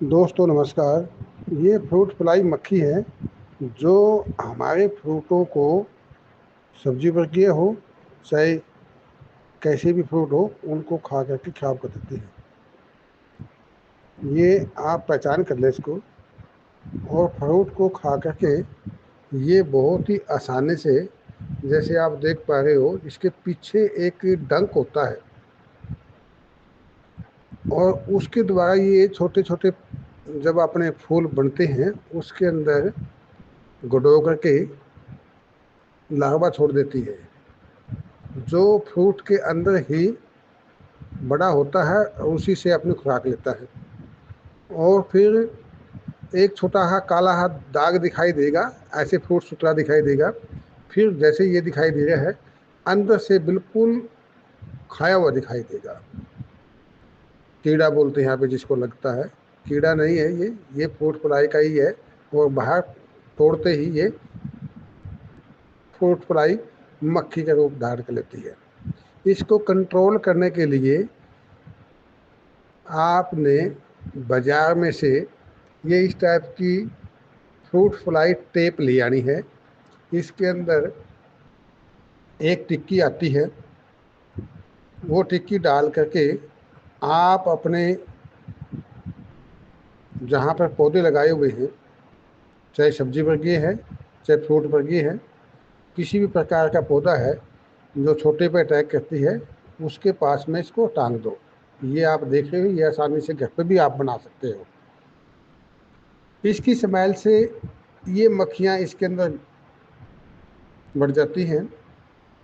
दोस्तों नमस्कार। ये फ्रूट फ्लाई मक्खी है जो हमारे फ्रूटों को, सब्जी वर्गीय हो चाहे कैसे भी फ्रूट हो, उनको खा करके खराब कर देती है। ये आप पहचान कर लें इसको। और फ्रूट को खा करके ये बहुत ही आसानी से, जैसे आप देख पा रहे हो, इसके पीछे एक डंक होता है और उसके द्वारा ये छोटे छोटे जब अपने फूल बनते हैं उसके अंदर गुडो करके लार्वा छोड़ देती है, जो फ्रूट के अंदर ही बड़ा होता है और उसी से अपनी खुराक लेता है। और फिर एक छोटा सा काला सा दाग दिखाई देगा, ऐसे फ्रूट सुतरा दिखाई देगा। फिर जैसे ये दिखाई दे रहा है, अंदर से बिल्कुल खाया हुआ दिखाई देगा। कीड़ा बोलते हैं यहाँ पे जिसको लगता है। कीड़ा नहीं है ये फ्रूट फ्लाई का ही है। और बाहर तोड़ते ही ये फ्रूट फ्लाई मक्खी का रूप धारण कर लेती है। इसको कंट्रोल करने के लिए आपने बाजार में से ये इस टाइप की फ्रूट फ्लाई टेप ले आनी है। इसके अंदर एक टिक्की आती है, वो टिक्की डाल करके आप अपने जहाँ पर पौधे लगाए हुए हैं, चाहे सब्जी वर्गीय है चाहे फ्रूट वर्गीय है, किसी भी प्रकार का पौधा है जो छोटे पे अटैक करती है, उसके पास में इसको टांग दो। ये आप देख रहे हो, ये आसानी से घर पे भी आप बना सकते हो। इसकी स्मेल से ये मक्खियाँ इसके अंदर बढ़ जाती हैं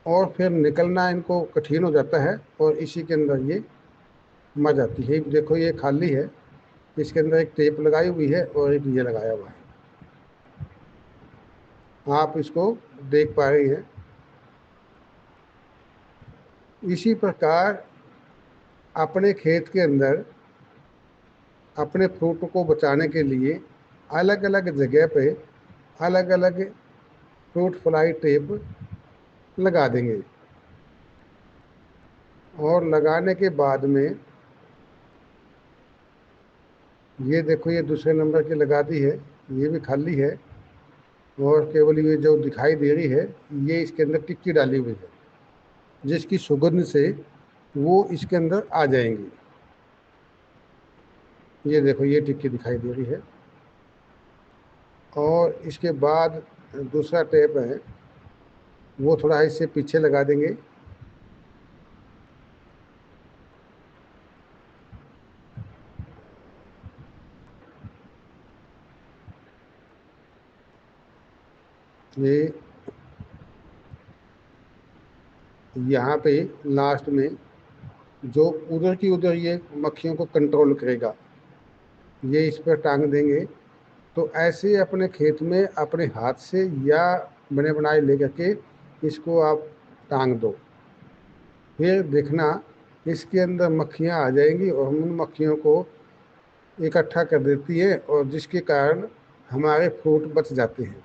और फिर निकलना इनको कठिन हो जाता है और इसी के अंदर ये मर जाती है। देखो ये खाली है, इसके अंदर एक टेप लगाई हुई है और एक ये लगाया हुआ है, आप इसको देख पा रही हैं। इसी प्रकार अपने खेत के अंदर अपने फ्रूट को बचाने के लिए अलग अलग जगह पे अलग अलग फ्रूट फ्लाई टेप लगा देंगे। और लगाने के बाद में ये देखो, ये दूसरे नंबर की लगा दी है, ये भी खाली है। और केवल ये जो दिखाई दे रही है, ये इसके अंदर टिक्की डाली हुई है, जिसकी सुगंध से वो इसके अंदर आ जाएंगी। ये देखो, ये टिक्की दिखाई दे रही है। और इसके बाद दूसरा टेप है, वो थोड़ा इससे पीछे लगा देंगे। ये यहाँ पे लास्ट में जो उधर की उधर ये मक्खियों को कंट्रोल करेगा, ये इस पर टांग देंगे। तो ऐसे अपने खेत में अपने हाथ से या बने बनाए ले करके इसको आप टांग दो। फिर देखना इसके अंदर मक्खियाँ आ जाएंगी और उन मक्खियों को इकट्ठा कर देती है और जिसके कारण हमारे फ्रूट बच जाते हैं।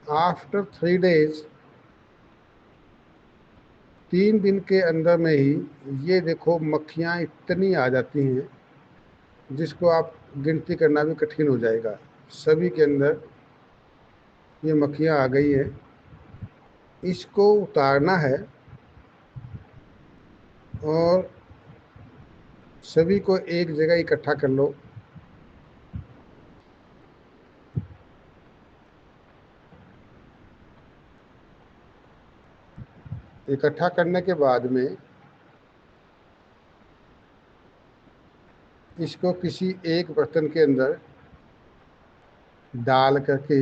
आफ्टर 3 डेज, 3 दिन के अंदर में ही ये देखो मक्खियाँ इतनी आ जाती हैं जिसको आप गिनती करना भी कठिन हो जाएगा। सभी के अंदर ये मक्खियाँ आ गई है। इसको उतारना है और सभी को एक जगह इकट्ठा कर लो। इकट्ठा करने के बाद में इसको किसी एक बर्तन के अंदर डाल करके,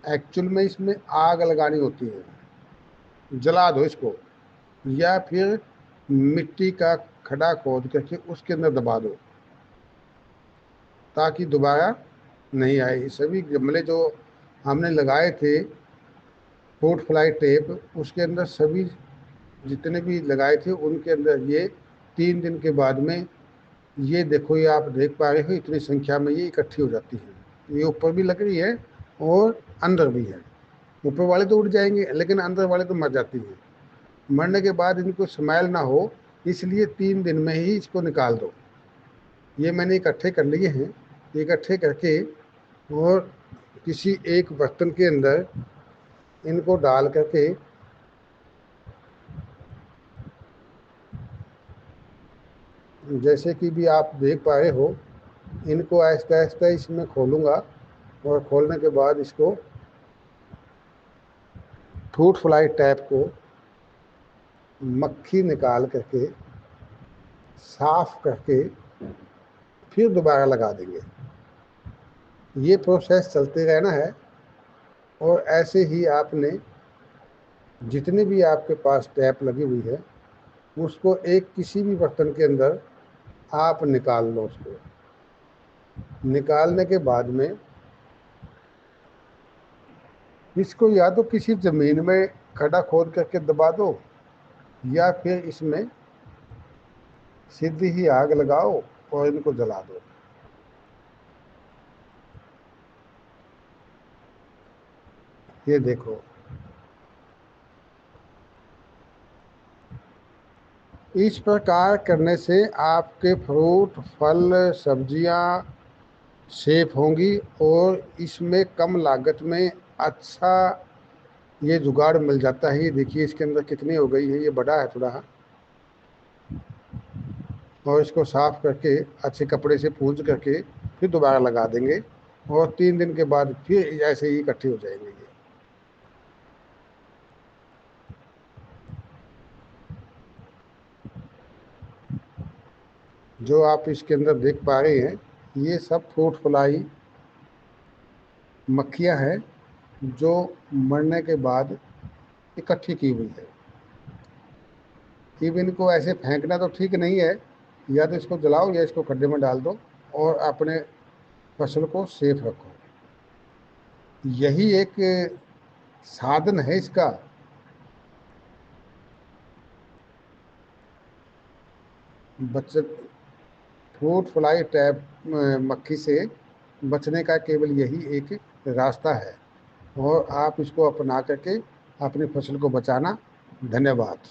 एक्चुअल में इसमें आग लगानी होती है, जला दो इसको, या फिर मिट्टी का खड्डा खोद करके उसके अंदर दबा दो ताकि दोबारा नहीं आए। सभी गमले जो हमने लगाए थे फ्रूट फ्लाई टेप, उसके अंदर सभी जितने भी लगाए थे उनके अंदर ये 3 दिन के बाद में ये देखो, ये आप देख पा रहे हो इतनी संख्या में ये इकट्ठी हो जाती है। ये ऊपर भी लग रही है और अंदर भी है। ऊपर वाले तो उड़ जाएंगे लेकिन अंदर वाले तो मर जाती हैं। मरने के बाद इनको स्मेल ना हो इसलिए 3 दिन में ही इसको निकाल दो। ये मैंने इकट्ठे कर लिए हैं। इकट्ठे करके और किसी एक बर्तन के अंदर इनको डाल करके जैसे कि भी आप देख पा रहे हो, इनको आहिस्ता आहिस्ता इसमें खोलूँगा और खोलने के बाद इसको फ्रूट फ्लाई टैप को मक्खी निकाल करके साफ करके फिर दोबारा लगा देंगे। ये प्रोसेस चलते रहना है और ऐसे ही आपने जितने भी आपके पास टैप लगी हुई है उसको एक किसी भी बर्तन के अंदर आप निकाल लो। उसको निकालने के बाद में इसको या तो किसी ज़मीन में खड्डा खोद करके दबा दो या फिर इसमें सीधी ही आग लगाओ और इनको जला दो। ये देखो, इस प्रकार करने से आपके फ्रूट फल सब्जियां सेफ होंगी और इसमें कम लागत में अच्छा ये जुगाड़ मिल जाता है। ये देखिए इसके अंदर कितनी हो गई है, ये बड़ा है थोड़ा। और इसको साफ करके अच्छे कपड़े से पूंछ करके फिर दोबारा लगा देंगे और 3 दिन के बाद फिर ऐसे ही इकट्ठे हो जाएंगे। ये जो आप इसके अंदर देख पा रहे हैं ये सब फ्रूट फ्लाई मक्खियाँ हैं जो मरने के बाद इकट्ठी की हुई है। इवन को ऐसे फेंकना तो ठीक नहीं है, या तो इसको जलाओ या इसको खड्डे में डाल दो और अपने फसल को सेफ रखो। यही एक साधन है इसका। बचत फ्रूट फ्लाई ट्रैप मक्खी से बचने का केवल यही एक रास्ता है और आप इसको अपना करके अपनी फसल को बचाना। धन्यवाद।